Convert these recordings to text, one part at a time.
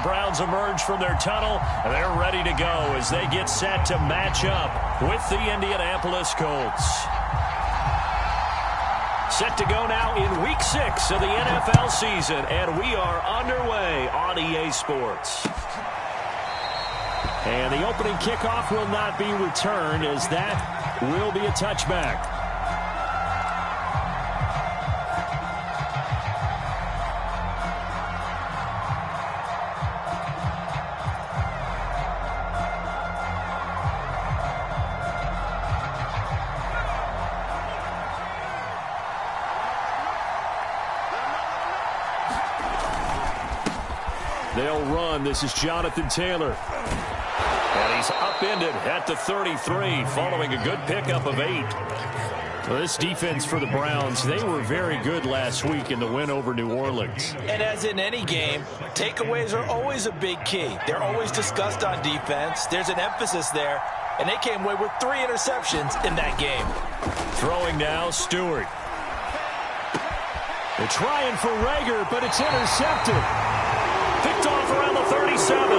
Browns emerge from their tunnel, and they're ready to go as they get set to match up with the Indianapolis Colts. Set to go now in Week 6 of the NFL season, and we are underway on EA Sports. And the opening kickoff will not be returned, as that will be a touchback. They'll run. This is Jonathan Taylor. And he's upended at the 33 following a good pickup of 8. Well, this defense for the Browns, they were very good last week in the win over New Orleans. And as in any game, takeaways are always a big key. They're always discussed on defense. There's an emphasis there. And they came away with 3 interceptions in that game. Throwing now, Stewart. They're trying for Reagor, but it's intercepted. Picked off around the 37.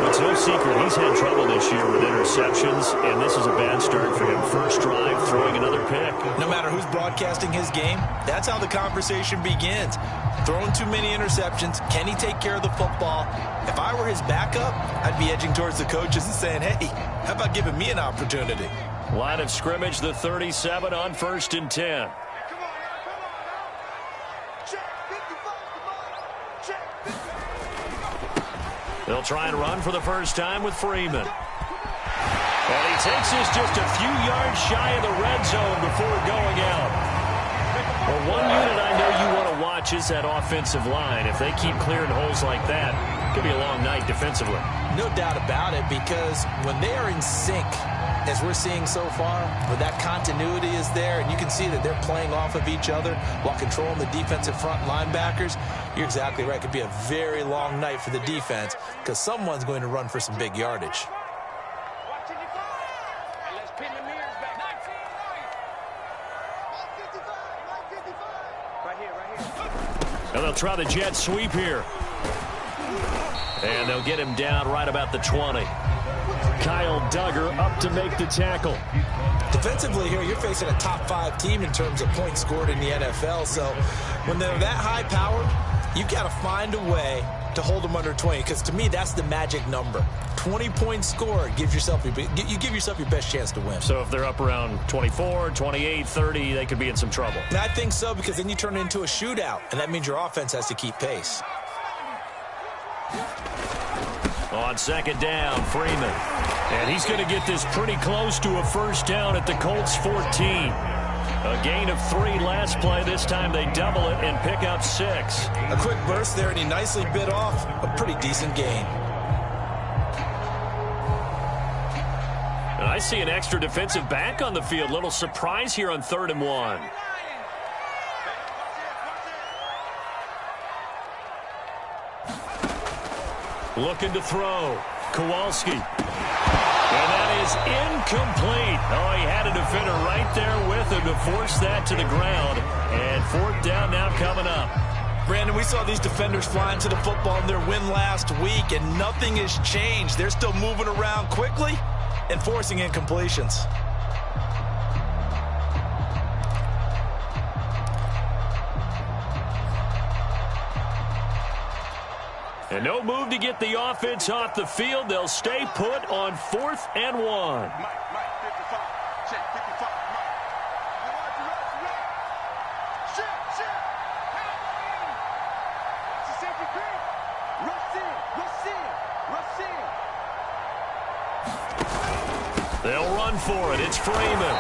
It's no secret he's had trouble this year with interceptions, and this is a bad start for him. First drive, throwing another pick. No matter who's broadcasting his game, that's how the conversation begins. Throwing too many interceptions. Can he take care of the football? If I were his backup, I'd be edging towards the coaches and saying, hey, how about giving me an opportunity? Line of scrimmage, the 37 on 1st and 10. They'll try and run for the first time with Freeman. And he takes this just a few yards shy of the red zone before going out. Well, one unit I know you want to watch is that offensive line. If they keep clearing holes like that, it could be a long night defensively. No doubt about it, because when they are in sync, as we're seeing so far, where that continuity is there, and you can see that they're playing off of each other while controlling the defensive front linebackers, you're exactly right. It could be a very long night for the defense because someone's going to run for some big yardage. And they'll try the jet sweep here. And they'll get him down right about the 20. Kyle Duggar up to make the tackle. Defensively here, you're facing a top 5 team in terms of points scored in the NFL. So when they're that high powered, you've got to find a way to hold them under 20, because to me, that's the magic number. 20 points scored, you give yourself your best chance to win. So if they're up around 24, 28, 30, they could be in some trouble. And I think so, because then you turn it into a shootout, and that means your offense has to keep pace. On 2nd down, Freeman. And he's going to get this pretty close to a first down at the Colts 14. A gain of 3 last play. This time they double it and pick up 6. A quick burst there, and he nicely bit off a pretty decent gain. And I see an extra defensive back on the field. Little surprise here on 3rd and 1. Looking to throw. Kowalski. And that is incomplete. Oh, he had a defender right there with him to force that to the ground. And 4th down now coming up. Brandon, we saw these defenders flying to the football in their win last week, and nothing has changed. They're still moving around quickly and forcing incompletions. And no move to get the offense off the field. They'll stay put on 4th and 1. They'll run for it. It's Freeman.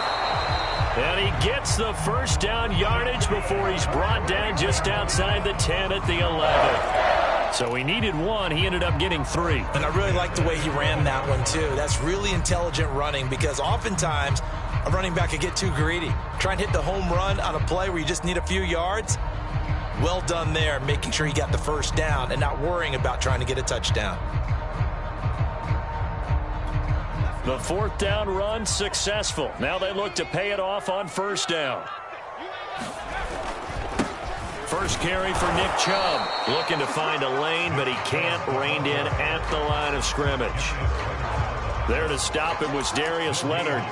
And he gets the first down yardage before he's brought down just outside the 10 at the 11. So he needed 1. He ended up getting 3. And I really like the way he ran that one, too. That's really intelligent running, because oftentimes a running back could get too greedy. Try and hit the home run on a play where you just need a few yards. Well done there, making sure he got the first down and not worrying about trying to get a touchdown. The 4th down run successful. Now they look to pay it off on 1st down. First carry for Nick Chubb. Looking to find a lane, but he can't. Reined in at the line of scrimmage. There to stop him was Darius Leonard.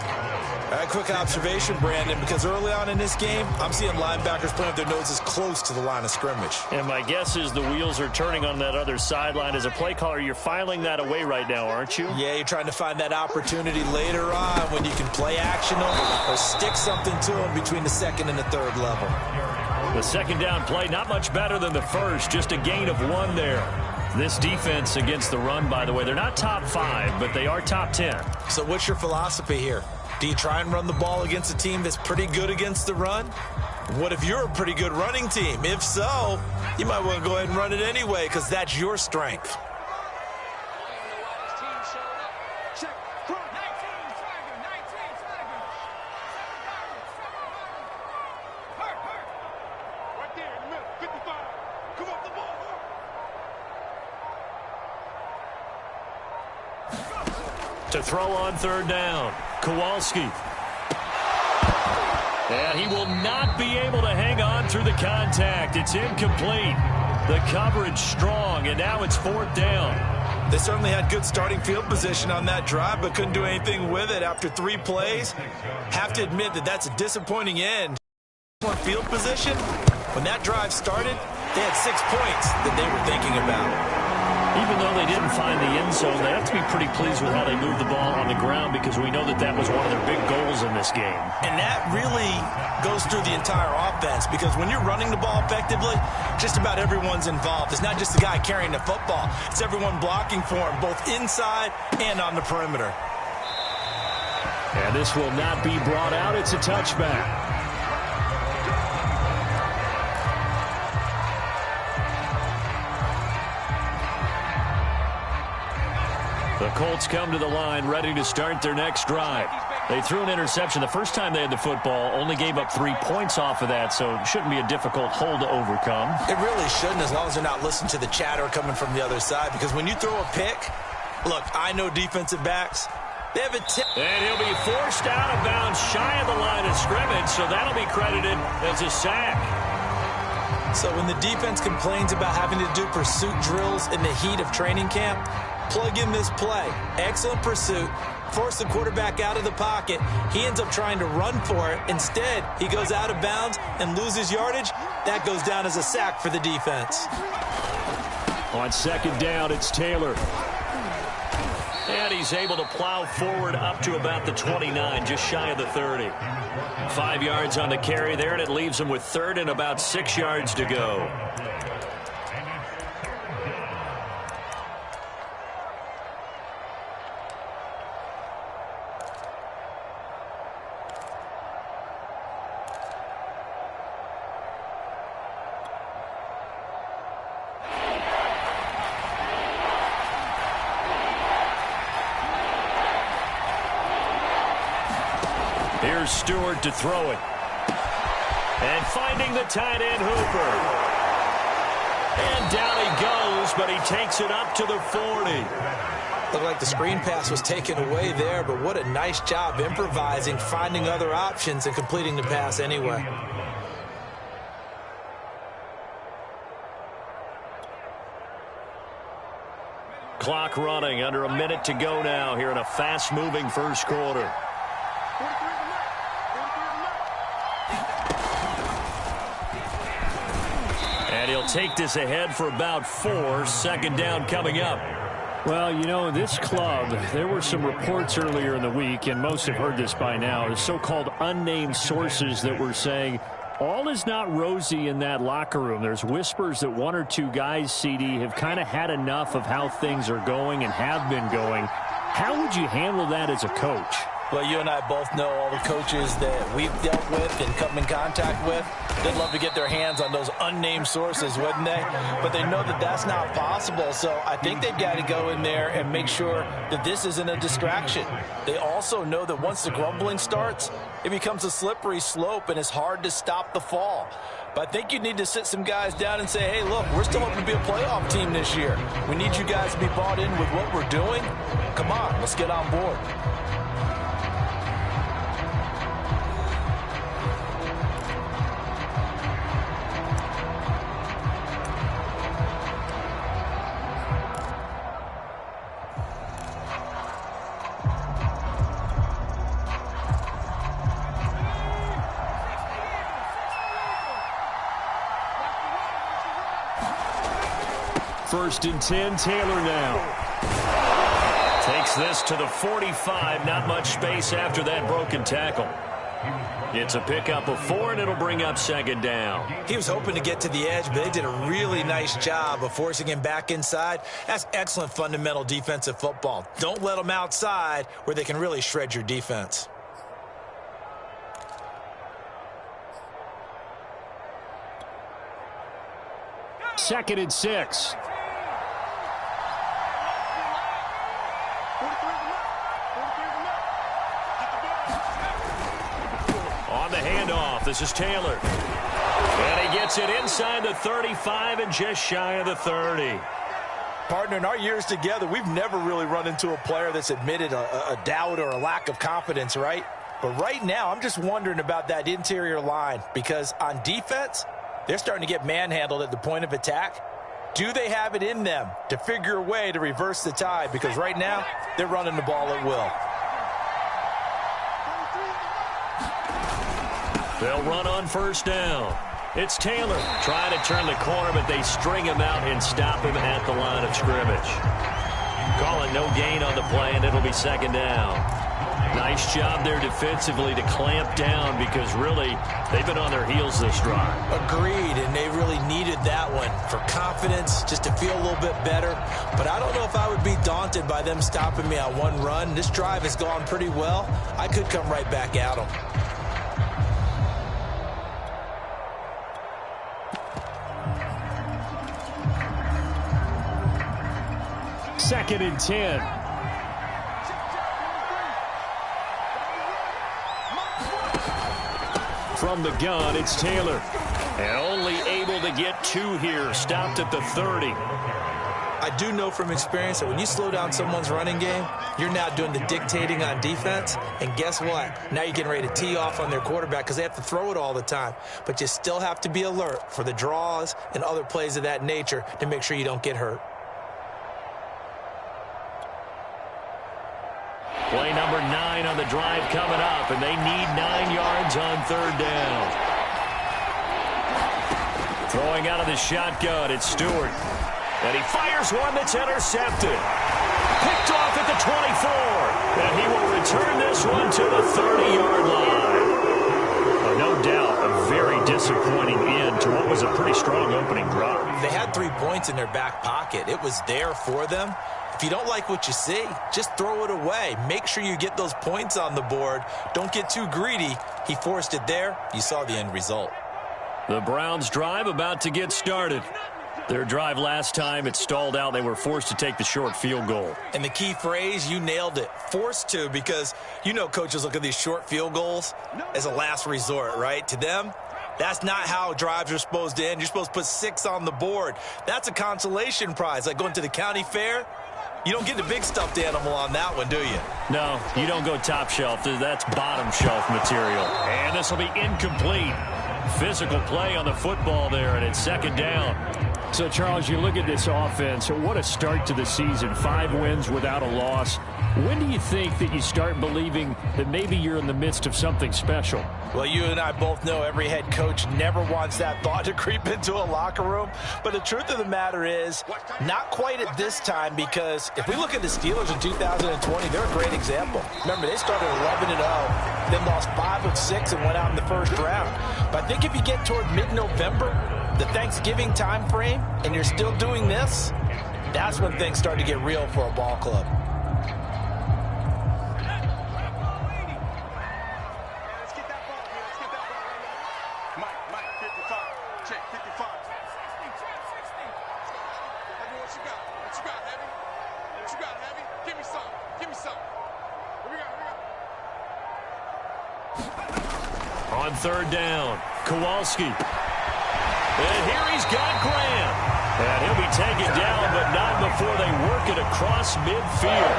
A quick observation, Brandon, because early on in this game, I'm seeing linebackers putting up their noses close to the line of scrimmage. And my guess is the wheels are turning on that other sideline. As a play caller, you're filing that away right now, aren't you? Yeah, you're trying to find that opportunity later on when you can play action or stick something to them between the second and the third level. The second down play, not much better than the first, just a gain of 1 there. This defense against the run, by the way, they're not top 5, but they are top 10. So what's your philosophy here? Do you try and run the ball against a team that's pretty good against the run? What if you're a pretty good running team? If so, you might want to go ahead and run it anyway because that's your strength. To throw on third down, Kowalski. And he will not be able to hang on through the contact. It's incomplete. The coverage strong, and now it's 4th down. They certainly had good starting field position on that drive, but couldn't do anything with it after 3 plays. Have to admit that that's a disappointing end. Field position, when that drive started, they had 6 points that they were thinking about. Even though they didn't find the end zone, they have to be pretty pleased with how they moved the ball on the ground because we know that that was one of their big goals in this game. And that really goes through the entire offense because when you're running the ball effectively, just about everyone's involved. It's not just the guy carrying the football. It's everyone blocking for him, both inside and on the perimeter. And this will not be brought out. It's a touchback. The Colts come to the line ready to start their next drive. They threw an interception the first time they had the football, only gave up 3 points off of that, so it shouldn't be a difficult hole to overcome. It really shouldn't as long as they're not listening to the chatter coming from the other side, because when you throw a pick, look, I know defensive backs, they have a tip. And he'll be forced out of bounds shy of the line of scrimmage, so that'll be credited as a sack. So when the defense complains about having to do pursuit drills in the heat of training camp, plug in this play. Excellent pursuit. Force the quarterback out of the pocket. He ends up trying to run for it. Instead, he goes out of bounds and loses yardage. That goes down as a sack for the defense. On second down, it's Taylor. And he's able to plow forward up to about the 29, just shy of the 30. 5 yards on the carry there, and it leaves him with 3rd and about 6 yards to go. Here's Stewart to throw it. And finding the tight end, Hooper. And down he goes, but he takes it up to the 40. Looked like the screen pass was taken away there, but what a nice job improvising, finding other options, and completing the pass anyway. Clock running, under a minute to go now here in a fast-moving first quarter. And he'll take this ahead for about 4. Second down coming up. Well, you know, this club, there were some reports earlier in the week, and most have heard this by now, the so-called unnamed sources that were saying all is not rosy in that locker room. There's whispers that 1 or 2 guys, CD, have kind of had enough of how things are going and have been going. How would you handle that as a coach? Well, you and I both know all the coaches that we've dealt with and come in contact with. They'd love to get their hands on those unnamed sources, wouldn't they? But they know that that's not possible, so I think they've got to go in there and make sure that this isn't a distraction. They also know that once the grumbling starts, it becomes a slippery slope and it's hard to stop the fall. But I think you need to sit some guys down and say, hey, look, we're still hoping to be a playoff team this year. We need you guys to be bought in with what we're doing. Come on, let's get on board. 1st and 10, Taylor now. Takes this to the 45. Not much space after that broken tackle. It's a pickup of 4, and it'll bring up 2nd down. He was hoping to get to the edge, but they did a really nice job of forcing him back inside. That's excellent fundamental defensive football. Don't let them outside where they can really shred your defense. Second and 6. On the handoff, this is Taylor. And he gets it inside the 35 and just shy of the 30. Partner, in our years together, we've never really run into a player that's admitted a doubt or a lack of confidence, right? But right now, I'm just wondering about that interior line because on defense, they're starting to get manhandled at the point of attack. Do they have it in them to figure a way to reverse the tide? Because right now, they're running the ball at will. They'll run on 1st down. It's Taylor trying to turn the corner, but they string him out and stop him at the line of scrimmage. Call it no gain on the play, and it'll be 2nd down. Nice job there defensively to clamp down because really they've been on their heels this drive. Agreed, and they really needed that one for confidence, just to feel a little bit better. But I don't know if I would be daunted by them stopping me on one run. This drive has gone pretty well. I could come right back at them. Second and 10. From the gun, it's Taylor. And only able to get 2 here. Stopped at the 30. I do know from experience that when you slow down someone's running game, you're now doing the dictating on defense. And guess what? Now you're getting ready to tee off on their quarterback because they have to throw it all the time. But you still have to be alert for the draws and other plays of that nature to make sure you don't get hurt. Play number 9 on the drive coming up, and they need 9 yards on 3rd down. Throwing out of the shotgun, it's Stewart. And he fires one that's intercepted. Picked off at the 24. And he will return this one to the 30-yard line. No doubt a very disappointing end to what was a pretty strong opening drive. They had 3 points in their back pocket. It was there for them. If you don't like what you see, just throw it away. Make sure you get those points on the board. Don't get too greedy. He forced it there. You saw the end result. The Browns' drive about to get started. Their drive last time, it stalled out. They were forced to take the short field goal. And the key phrase, you nailed it. Forced to, because you know coaches look at these short field goals as a last resort, right? To them, that's not how drives are supposed to end. You're supposed to put 6 on the board. That's a consolation prize. Like going to the county fair, you don't get the big stuffed animal on that one, do you? No, you don't go top shelf. That's bottom shelf material. And this will be incomplete. Physical play on the football there, and it's 2nd down. So, Charles, you look at this offense, what a start to the season. 5 wins without a loss. When do you think that you start believing that maybe you're in the midst of something special? Well, you and I both know every head coach never wants that thought to creep into a locker room. But the truth of the matter is, not quite at this time, because if we look at the Steelers in 2020, they're a great example. Remember, they started 11-0, then lost 5 of 6 and went out in the first round. But I think if you get toward mid-November, the Thanksgiving time frame, and you're still doing this, that's when things start to get real for a ball club. On 3rd down, Kowalski. And here he's got Graham. And he'll be taken down, but not before they work it across midfield.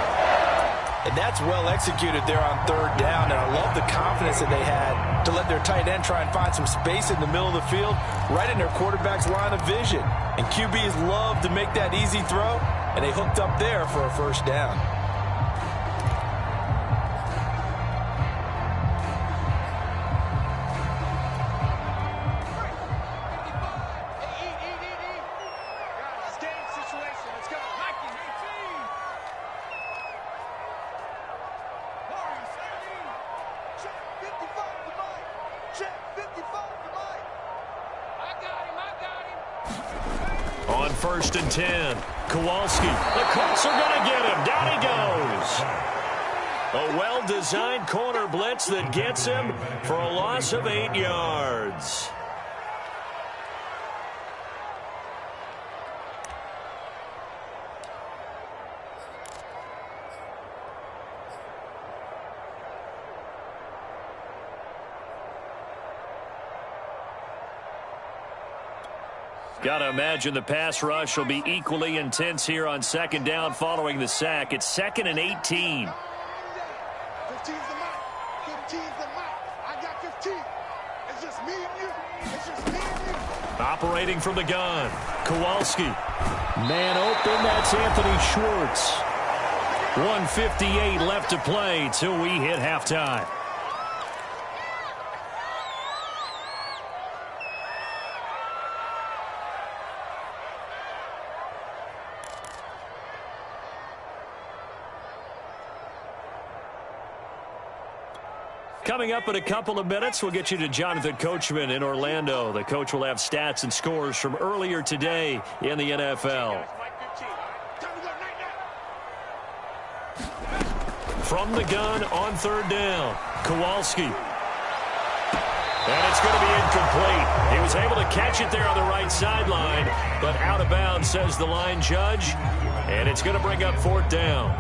And that's well executed there on 3rd down. And I love the confidence that they had to let their tight end try and find some space in the middle of the field, right in their quarterback's line of vision. And QBs love to make that easy throw, and they hooked up there for a 1st down. Situation. 1st and 10. Kowalski. The Colts are going to get him. Down he goes. A well-designed corner blitz that gets him for a loss of 8 yards. Got to imagine the pass rush will be equally intense here on 2nd down following the sack. It's 2nd and 18. 15's the mark. 15's the mark. I got 15. It's just me and you. It's just me and you. Operating from the gun. Kowalski. Man open. That's Anthony Schwartz. 1:58 left to play till we hit halftime. Coming up in a couple of minutes, we'll get you to Jonathan Coachman in Orlando. The coach will have stats and scores from earlier today in the NFL. From the gun on 3rd down, Kowalski. And it's going to be incomplete. He was able to catch it there on the right sideline, but out of bounds, says the line judge. And it's going to bring up 4th down.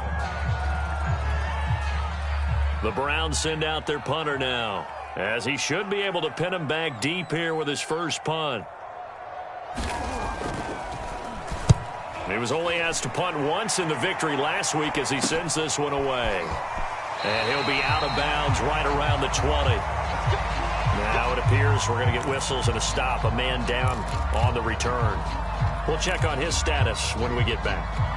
The Browns send out their punter now, as he should be able to pin him back deep here with his first punt. He was only asked to punt once in the victory last week as he sends this one away. And he'll be out of bounds right around the 20. Now it appears we're going to get whistles and a stop, a man down on the return. We'll check on his status when we get back.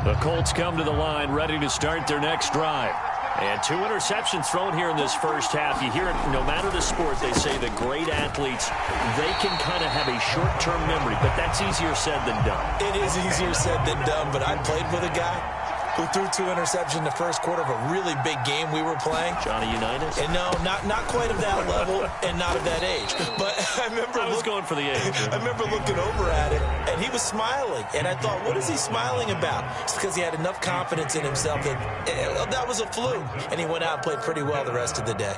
The Colts come to the line ready to start their next drive. And 2 interceptions thrown here in this first half. You hear it, no matter the sport, they say the great athletes, they can kind of have a short-term memory, but that's easier said than done. It is easier said than done, but I played with a guy who threw 2 interceptions in the first quarter of a really big game we were playing. Johnny Unitas? And no, not quite of that level and not of that age. But I was going for the age. I remember looking over at it, and he was smiling. And I thought, what is he smiling about? It's because he had enough confidence in himself that was a fluke. And he went out and played pretty well the rest of the day.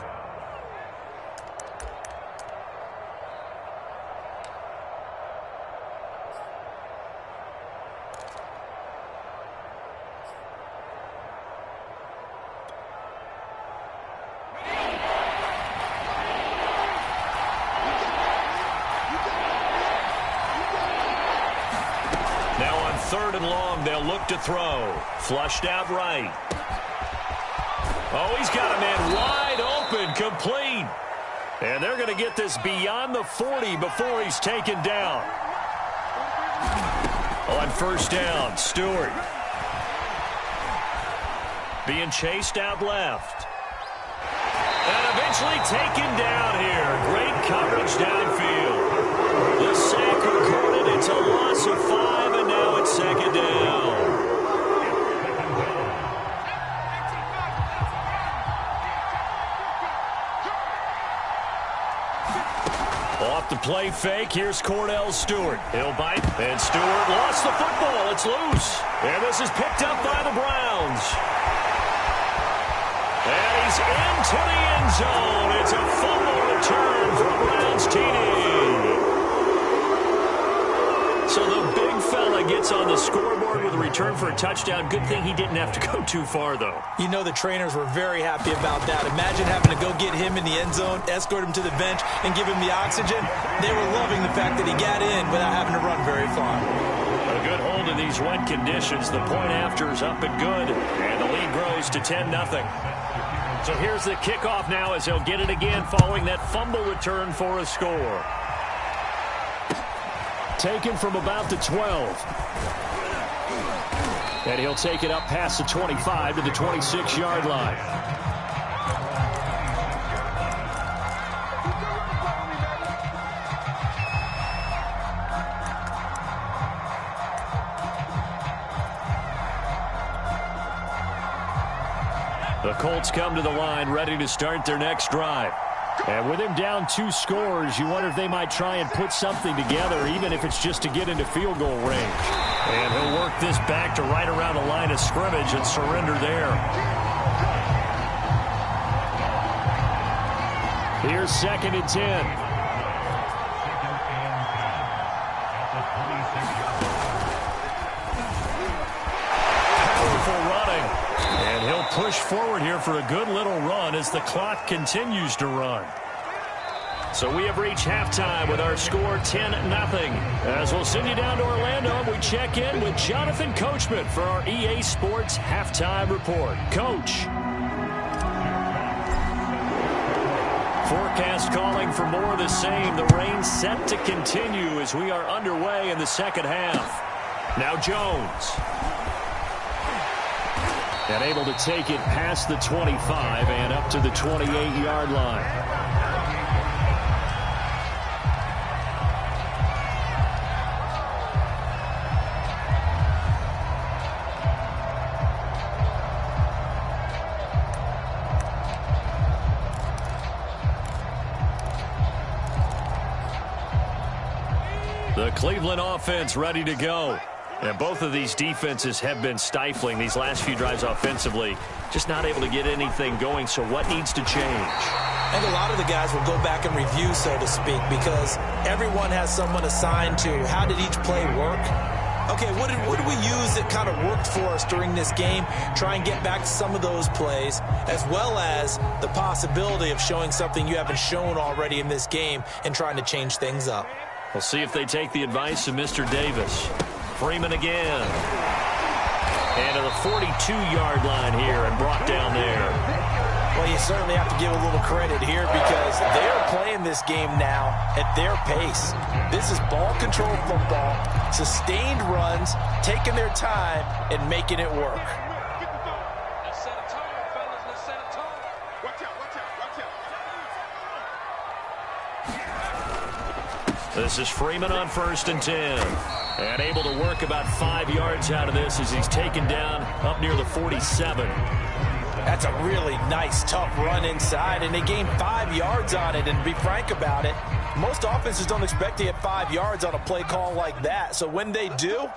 Now on 3rd and long, they'll look to throw. Flushed out right. Oh, he's got a man wide open, complete. And they're going to get this beyond the 40 before he's taken down. On 1st down, Stewart. Being chased out left. And eventually taken down here. Great coverage downfield. The sack recorded. It's a loss of 5, and now it's 2nd down. Off the play fake, here's Cordell Stewart. He'll bite, and Stewart lost the football. It's loose. And this is picked up by the Browns. And he's into the end zone. It's a fumble return for Browns TD. So the big fella gets on the scoreboard with a return for a touchdown. Good thing he didn't have to go too far, though. You know the trainers were very happy about that. Imagine having to go get him in the end zone, escort him to the bench, and give him the oxygen. They were loving the fact that he got in without having to run very far. A good hold in these wet conditions. The point after is up and good, and the lead grows to 10-0. So here's the kickoff now as he'll get it again following that fumble return for a score. Taken from about the 12. And he'll take it up past the 25 to the 26-yard line. The Colts come to the line ready to start their next drive. And with him down 2 scores, you wonder if they might try and put something together, even if it's just to get into field goal range. And he'll work this back to right around the line of scrimmage and surrender there. Here's 2nd and 10. And he'll push forward here for a good little run as the clock continues to run. So we have reached halftime with our score 10-0. As we'll send you down to Orlando, and we check in with Jonathan Coachman for our EA Sports Halftime Report. Coach. Forecast calling for more of the same. The rain set to continue as we are underway in the second half. Now Jones. And able to take it past the 25 and up to the 28-yard line. The Cleveland offense ready to go. And both of these defenses have been stifling these last few drives offensively. Just not able to get anything going, so what needs to change? I think a lot of the guys will go back and review, so to speak, because everyone has someone assigned to how did each play work. Okay, what did we use that kind of worked for us during this game? Try and get back to some of those plays, as well as the possibility of showing something you haven't shown already in this game and trying to change things up. We'll see if they take the advice of Mr. Davis. Freeman again. And to the 42-yard line here and brought down there. Well, you certainly have to give a little credit here because they're playing this game now at their pace. This is ball control football, sustained runs, taking their time and making it work. Let's set a tone, fellas. Let's set a tone. Watch out, watch out, watch out. This is Freeman on 1st and 10. And able to work about 5 yards out of this as he's taken down up near the 47. That's a really nice, tough run inside, and they gained 5 yards on it. And to be frank about it, most offenses don't expect to get 5 yards on a play call like that. So when they do,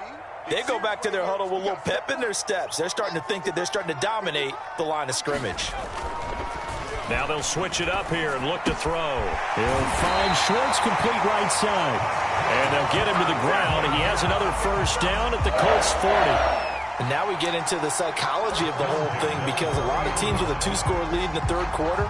they go back to their huddle with a little pep in their steps. They're starting to think that they're starting to dominate the line of scrimmage. Now they'll switch it up here and look to throw. He'll find Schwartz complete right side. And they'll get him to the ground. He has another first down at the Colts 40. And now we get into the psychology of the whole thing because a lot of teams with a 2-score lead in the third quarter,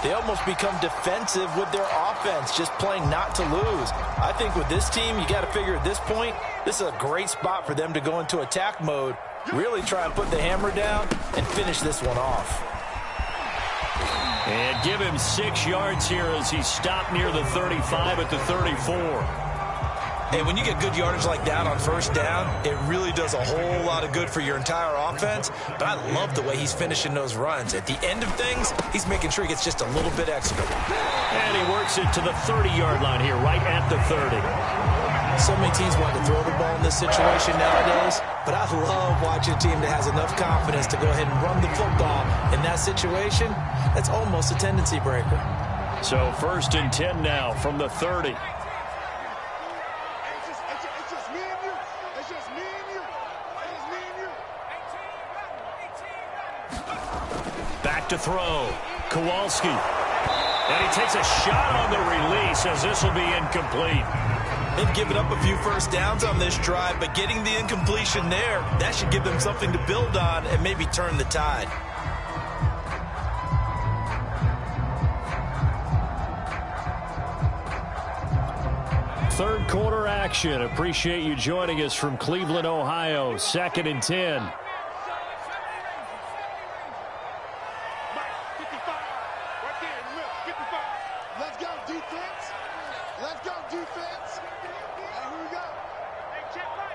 they almost become defensive with their offense, just playing not to lose. I think with this team, you got to figure at this point, this is a great spot for them to go into attack mode, really try and put the hammer down and finish this one off. And give him 6 yards here as he stopped near the 35 at the 34. And when you get good yardage like that on first down, it really does a whole lot of good for your entire offense. But I love the way he's finishing those runs. At the end of things, he's making sure he gets just a little bit extra. And he works it to the 30-yard line here, right at the 30. So many teams want to throw the ball in this situation nowadays, but I love watching a team that has enough confidence to go ahead and run the football. In that situation, that's almost a tendency breaker. So 1st and 10 now from the 30. Back to throw. Kowalski. And he takes a shot on the release as this will be incomplete. They've given up a few first downs on this drive, but getting the incompletion there, that should give them something to build on and maybe turn the tide. Third quarter action. Appreciate you joining us from Cleveland, Ohio. 2nd and 10. Let's go, defense. Let's go, defense. And here we go. Hey, check one.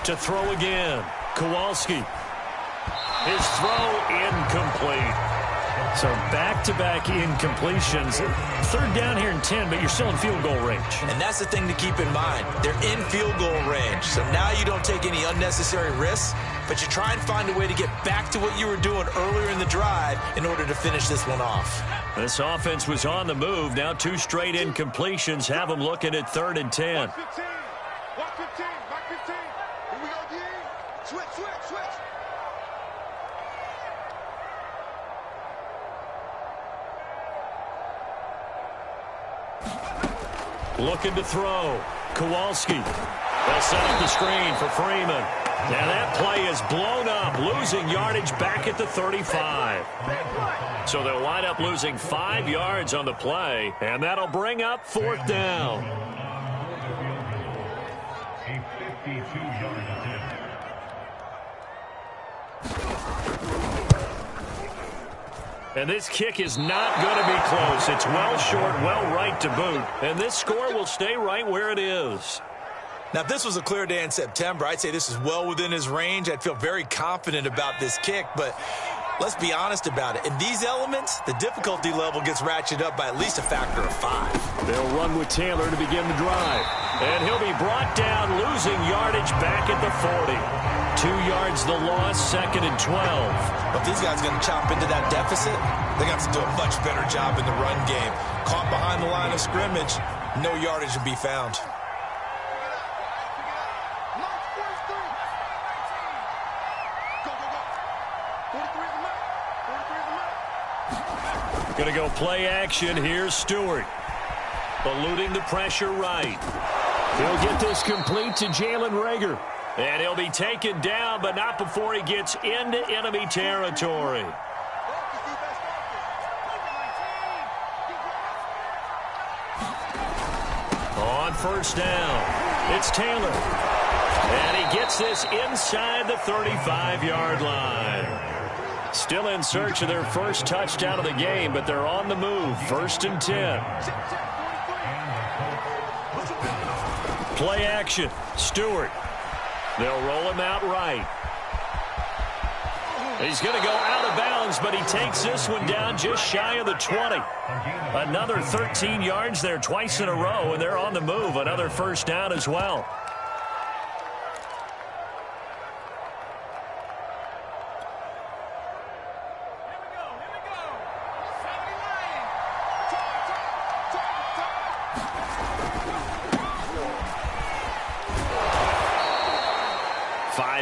To throw again. Kowalski. His throw incomplete. So back-to-back incompletions. Third down here in 10, but you're still in field goal range. And that's the thing to keep in mind. They're in field goal range. So now you don't take any unnecessary risks, but you try and find a way to get back to what you were doing earlier in the drive in order to finish this one off. This offense was on the move. Now 2 straight incompletions have them looking at 3rd and 10. Back 15. Back 15. Here we go, D. Switch. Looking to throw. Kowalski. They'll set up the screen for Freeman. Now that play is blown up, losing yardage back at the 35. So they'll wind up losing 5 yards on the play, and that'll bring up 4th down. A 52-yard attempt. And this kick is not going to be close. It's well short, well right to boot. And this score will stay right where it is. Now, if this was a clear day in September, I'd say this is well within his range. I'd feel very confident about this kick, but let's be honest about it. In these elements, the difficulty level gets ratcheted up by at least a factor of 5. They'll run with Taylor to begin the drive. And he'll be brought down, losing yardage back at the 40. 2 yards the loss, 2nd and 12. But these guys are going to chop into that deficit. They're going to have to do a much better job in the run game. Caught behind the line of scrimmage, no yardage to be found. Going to go play action. Here's Stewart. Eluding the pressure right. He'll get this complete to Jalen Reagor. And he'll be taken down, but not before he gets into enemy territory. On 1st down, it's Taylor. And he gets this inside the 35-yard line. Still in search of their first touchdown of the game, but they're on the move. 1st and 10. Play action. Stewart. They'll roll him out right. He's going to go out of bounds, but he takes this one down just shy of the 20. Another 13 yards there twice in a row, and they're on the move. Another 1st down as well.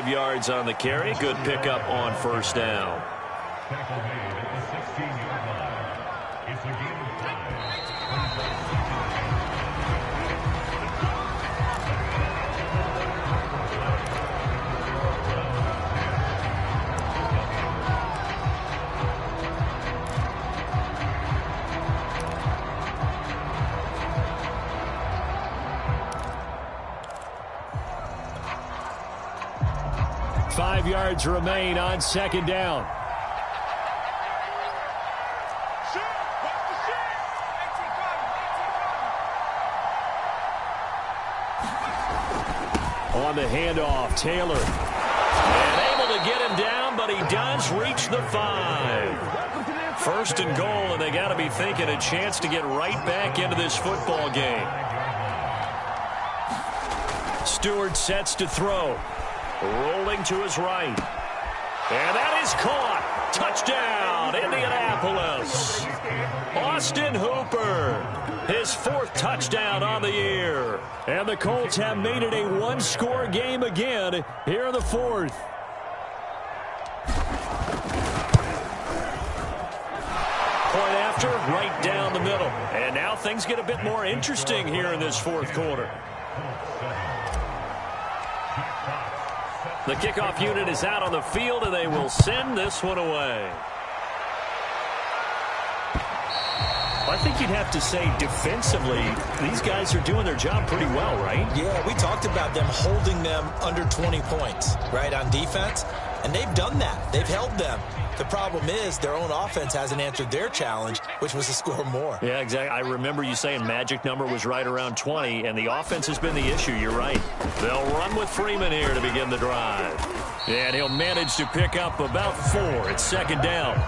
Yards on the carry. Good pickup on 1st down. Tackle made at the 16-yard line. It's a game of 5 yards remain on 2nd down. On the handoff, Taylor. And able to get him down, but he does reach the 5. 1st and goal, and they got to be thinking a chance to get right back into this football game. Stewart sets to throw. Rolling to his right. And that is caught. Touchdown, Indianapolis. Austin Hooper. His 4th touchdown on the year. And the Colts have made it a 1-score game again here in the 4th. Point after, right down the middle. And now things get a bit more interesting here in this 4th quarter. The kickoff unit is out on the field, and they will send this one away. I think you'd have to say defensively, these guys are doing their job pretty well, right? Yeah, we talked about them holding them under 20 points, right, on defense. And they've done that. They've held them. The problem is their own offense hasn't answered their challenge, which was to score more. Yeah, exactly. I remember you saying magic number was right around 20, and the offense has been the issue. You're right. They'll run with Freeman here to begin the drive. And he'll manage to pick up about 4 at 2nd down.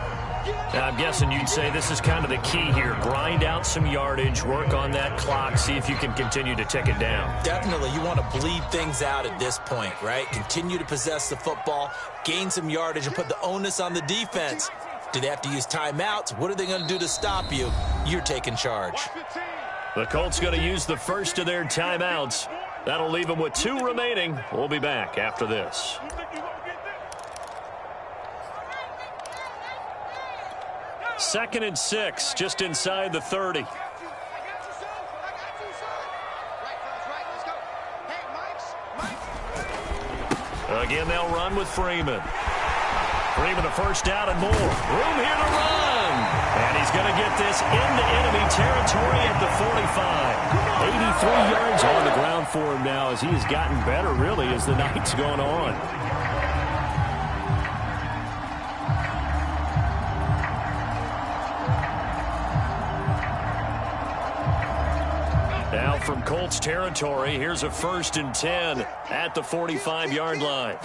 Now, I'm guessing you'd say this is kind of the key here. Grind out some yardage, work on that clock, see if you can continue to tick it down. Definitely, you want to bleed things out at this point, right? Continue to possess the football, gain some yardage, and put the onus on the defense. Do they have to use timeouts? What are they going to do to stop you? You're taking charge. The Colts going to use the first of their timeouts. That'll leave them with 2 remaining. We'll be back after this. Second and 6, just inside the 30. Again, they'll run with Freeman. Freeman, the first down and more. Room here to run. And he's going to get this into enemy territory at the 45. 83 yards on the ground for him now as he has gotten better, really, as the night's gone on. Now from Colts territory, here's a 1st and 10 at the 45-yard line.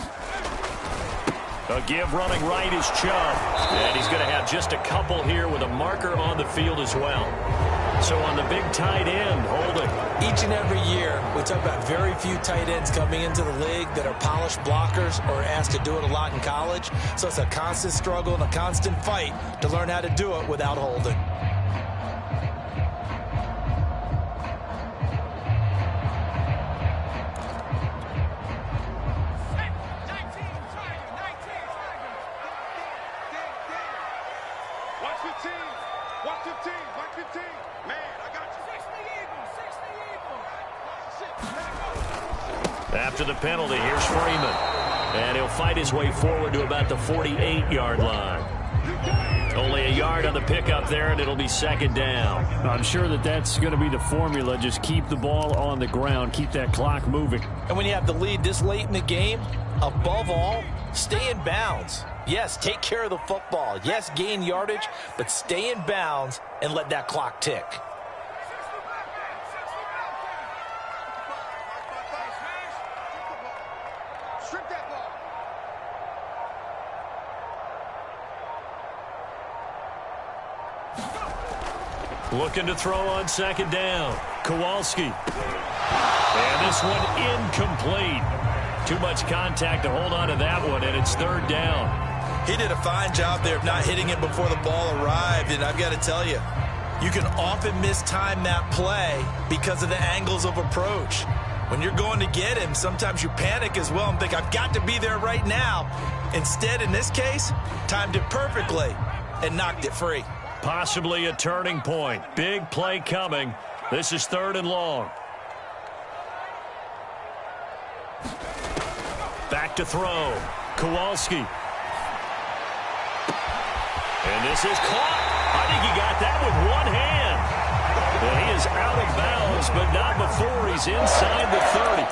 A give running right is Chubb. And he's going to have just a couple here with a marker on the field as well. So on the big tight end, Holding. Each and every year, we talk about very few tight ends coming into the league that are polished blockers or asked to do it a lot in college. So it's a constant struggle and a constant fight to learn how to do it without holding. After the penalty, here's Freeman. And he'll fight his way forward to about the 48-yard line. Only a yard on the pickup there, and it'll be 2nd down. I'm sure that's going to be the formula. Just keep the ball on the ground. Keep that clock moving. And when you have the lead this late in the game, above all, stay in bounds. Yes, take care of the football. Yes, gain yardage, but stay in bounds and let that clock tick. Looking to throw on 2nd down. Kowalski. And this one incomplete. Too much contact to hold on to that one, and it's 3rd down. He did a fine job there of not hitting it before the ball arrived, and I've got to tell you, you can often mistime that play because of the angles of approach. When you're going to get him, sometimes you panic as well and think, I've got to be there right now. Instead, in this case, timed it perfectly and knocked it free. Possibly a turning point. Big play coming. This is 3rd and long. Back to throw. Kowalski. And this is caught. I think he got that with one hand. And he is out of bounds, but not before he's inside the 30.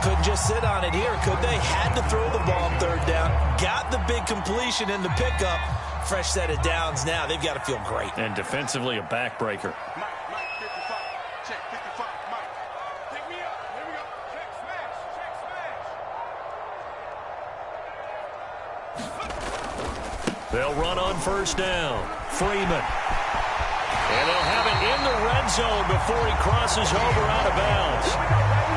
Couldn't just sit on it here, could they? Had to throw the ball on 3rd down. Got the big completion in the pickup. Fresh set of downs now. They've got to feel great. And defensively, a backbreaker. Mike, 55. Check, 55. Mike. Pick me up. Here we go. Check, smash. Check, smash. They'll run on 1st down. Freeman. And they'll have it in the red zone before he crosses over out of bounds.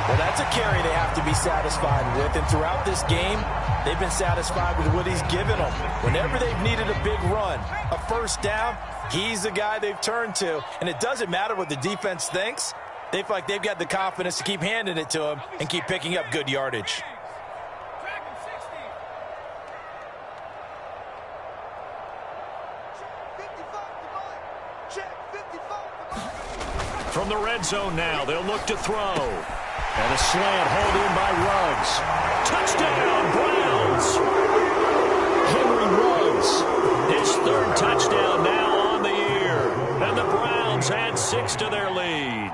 Well, that's a carry they have to be satisfied with. And throughout this game, they've been satisfied with what he's given them. Whenever they've needed a big run, a 1st down, he's the guy they've turned to. And it doesn't matter what the defense thinks. They feel like they've got the confidence to keep handing it to him and keep picking up good yardage. From the red zone now, they'll look to throw. And a slant hauled in by Ruggs. Touchdown, Browns! Henry Ruggs, his 3rd touchdown now on the year. And the Browns add 6 to their lead.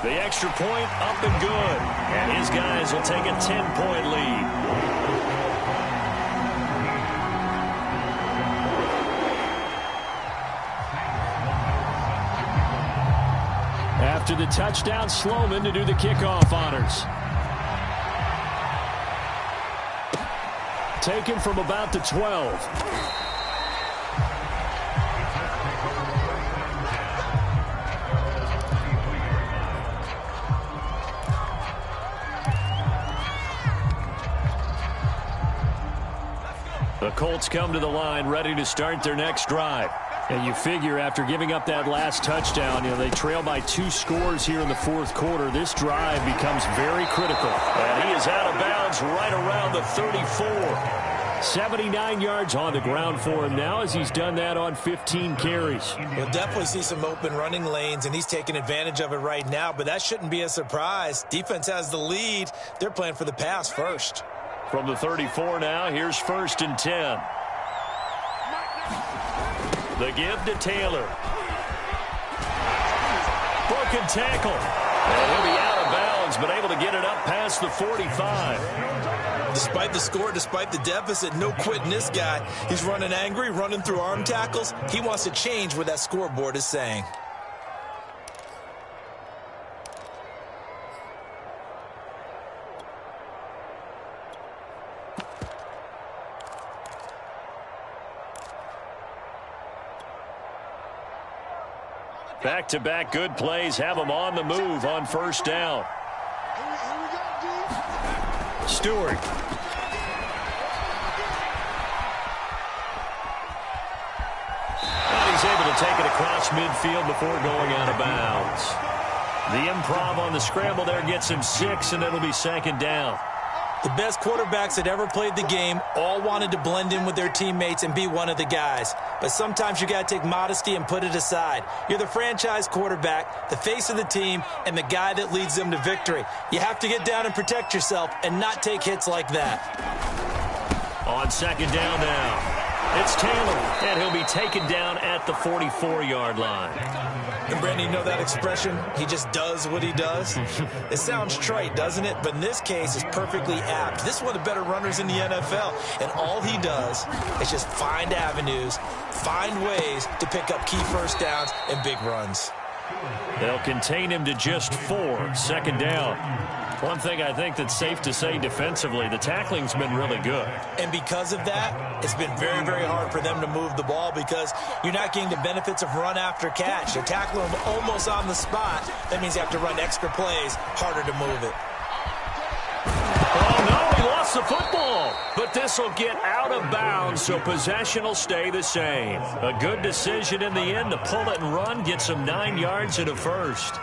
The extra point up and good. And his guys will take a 10-point lead. After the touchdown, Sloman to do the kickoff honors. Taken from about the 12. The Colts come to the line ready to start their next drive. And you figure after giving up that last touchdown, they trail by 2 scores here in the fourth quarter. This drive becomes very critical. And he is out of bounds right around the 34. 79 yards on the ground for him now as he's done that on 15 carries. We'll definitely see some open running lanes, and he's taking advantage of it right now, but that shouldn't be a surprise. Defense has the lead. They're playing for the pass first. From the 34 now, here's 1st and 10. The give to Taylor. Broken tackle. And he'll be out of bounds, but able to get it up past the 45. Despite the score, despite the deficit, no quitting this guy. He's running angry, running through arm tackles. He wants to change what that scoreboard is saying. Back-to-back good plays have him on the move on 1st down. Stewart. And he's able to take it across midfield before going out of bounds. The improv on the scramble there gets him 6, and it'll be 2nd down. The best quarterbacks that ever played the game all wanted to blend in with their teammates and be one of the guys. But sometimes you got to take modesty and put it aside. You're the franchise quarterback, the face of the team, and the guy that leads them to victory. You have to get down and protect yourself and not take hits like that. On 2nd down now. It's Taylor, and he'll be taken down at the 44-yard line. And, Brandon, you know that expression? He just does what he does? It sounds trite, doesn't it? But in this case, it's perfectly apt. This is one of the better runners in the NFL, and all he does is just find avenues, find ways to pick up key 1st downs and big runs. They'll contain him to just 4, 2nd down. One thing I think that's safe to say defensively, the tackling's been really good. And because of that, it's been very, very hard for them to move the ball because you're not getting the benefits of run after catch. They're tackling them almost on the spot. That means you have to run extra plays, harder to move it. Oh, no, he lost the football. But this will get out of bounds, so possession will stay the same. A good decision in the end to pull it and run, gets him 9 yards and a 1st.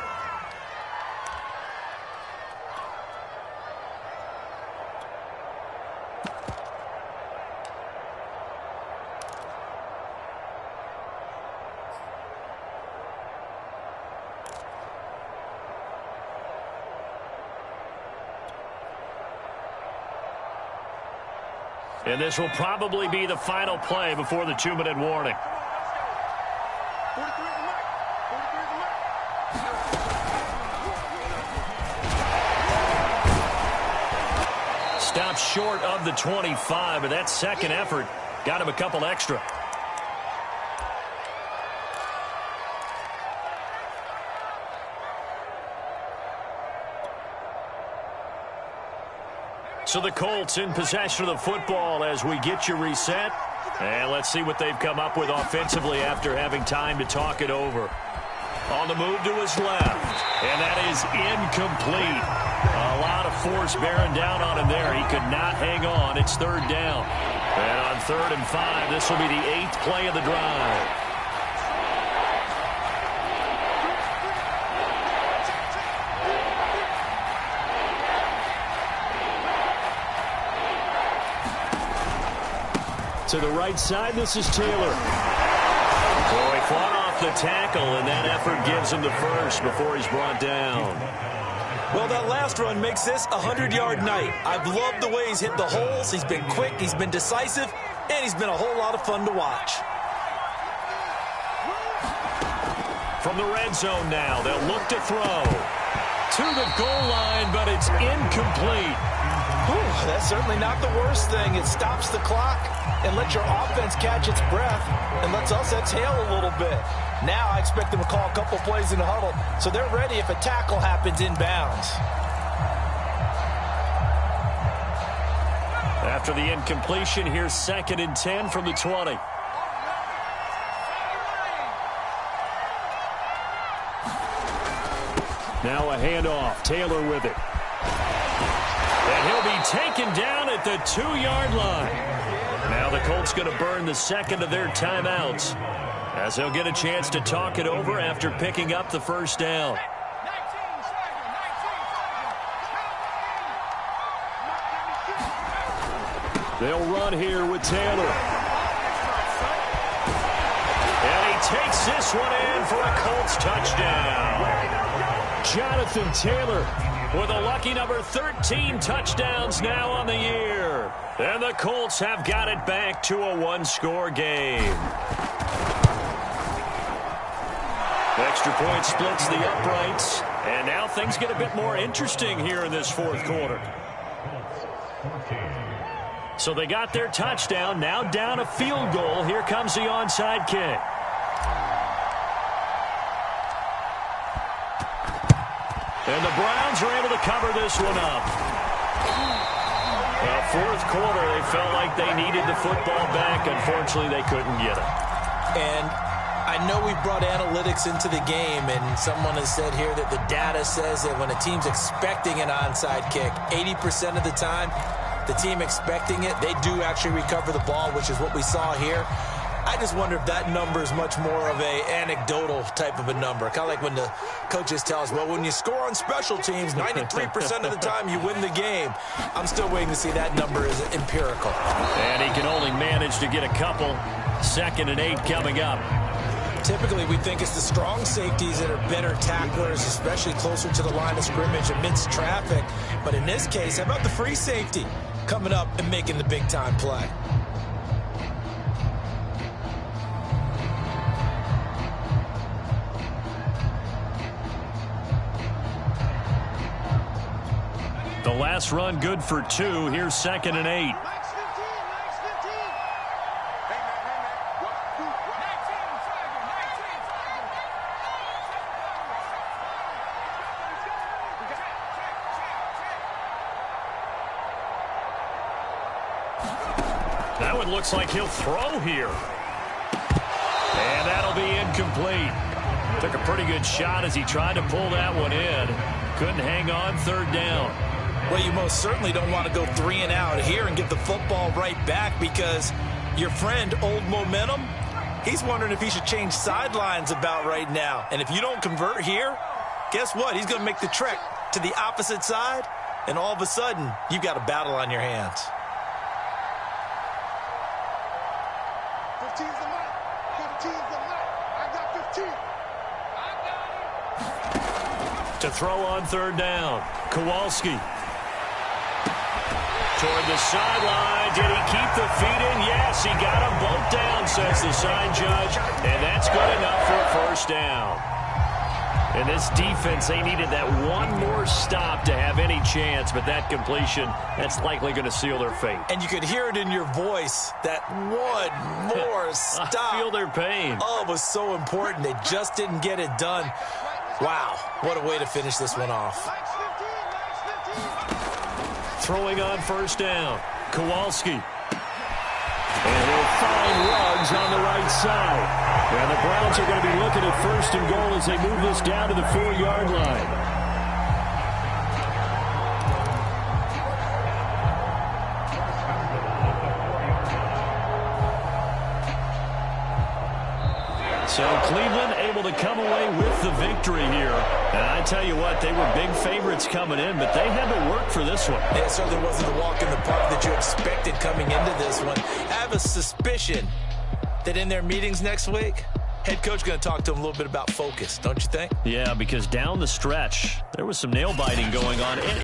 And this will probably be the final play before the 2-minute warning. Stopped short of the 25, but that second effort got him a couple extra. So the Colts in possession of the football as we get you reset. And let's see what they've come up with offensively after having time to talk it over. On the move to his left. And that is incomplete. A lot of force bearing down on him there. He could not hang on. It's 3rd down. And on 3rd and 5, this will be the 8th play of the drive. To the right side, this is Taylor. Oh, he fought off the tackle, and that effort gives him the 1st before he's brought down. Well, that last run makes this a 100-yard night. I've loved the way he's hit the holes. He's been quick, he's been decisive, and he's been a whole lot of fun to watch. From the red zone now, they'll look to throw. To the goal line, but it's incomplete. Whew, that's certainly not the worst thing. It stops the clock and lets your offense catch its breath and lets us exhale a little bit. Now I expect them to call a couple plays in the huddle so they're ready if a tackle happens inbounds. After the incompletion, here's 2nd and 10 from the 20. Now a handoff. Taylor with it. And he'll be taken down at the 2-yard line. Now the Colts going to burn the second of their timeouts, as they'll get a chance to talk it over after picking up the first down. They'll run here with Taylor. And he takes this one in for a Colts touchdown. Jonathan Taylor with a lucky number 13 touchdowns now on the year. And the Colts have got it back to a 1-score game. Extra point splits the uprights. And now things get a bit more interesting here in this fourth quarter. So they got their touchdown, now down a field goal. Here comes the onside kick. And the Browns are able to cover this one up. Well, fourth quarter, they felt like they needed the football back. Unfortunately, they couldn't get it. And I know we brought analytics into the game, and someone has said here that the data says that when a team's expecting an onside kick, 80% of the time, the team expecting it, they do actually recover the ball, which is what we saw here. I just wonder if that number is much more of a anecdotal type of a number. Kind of like when the coaches tell us, well, when you score on special teams, 93% of the time you win the game. I'm still waiting to see that number is empirical. And he can only manage to get a couple. 2nd and 8 coming up. Typically, we think it's the strong safeties that are better tacklers, especially closer to the line of scrimmage amidst traffic. But in this case, how about the free safety coming up and making the big-time play? The last run good for 2. Here's 2nd and 8. That one looks like he'll throw here. And that'll be incomplete. Took a pretty good shot as he tried to pull that one in. Couldn't hang on. 3rd down. Well, you most certainly don't want to go 3 and out here and get the football right back, because your friend, Old Momentum, he's wondering if he should change sidelines about right now. And if you don't convert here, guess what? He's going to make the trek to the opposite side, and all of a sudden, you've got a battle on your hands. 15's the mark. 15's the mark. I got 15. To throw on 3rd down. Kowalski. Toward the sideline. Did he keep the feet in? Yes, he got them both down, says the sign judge. And that's good enough for a 1st down. And this defense, they needed that one more stop to have any chance, but that completion, that's likely going to seal their fate. And you could hear it in your voice, that one more stop. I feel their pain. Oh, it was so important. They just didn't get it done. Wow, what a way to finish this one off. Throwing on 1st down. Kowalski. And he'll find Ruggs on the right side. And the Browns are going to be looking at 1st and goal as they move this down to the 4-yard line. So Cleveland able to come away with the victory here. And I tell you what, they were big favorites coming in, but they had to work for this one. It certainly wasn't the walk in the park that you expected coming into this one. I have a suspicion that in their meetings next week, head coach going to talk to them a little bit about focus, don't you think? Yeah, because down the stretch, there was some nail-biting going on.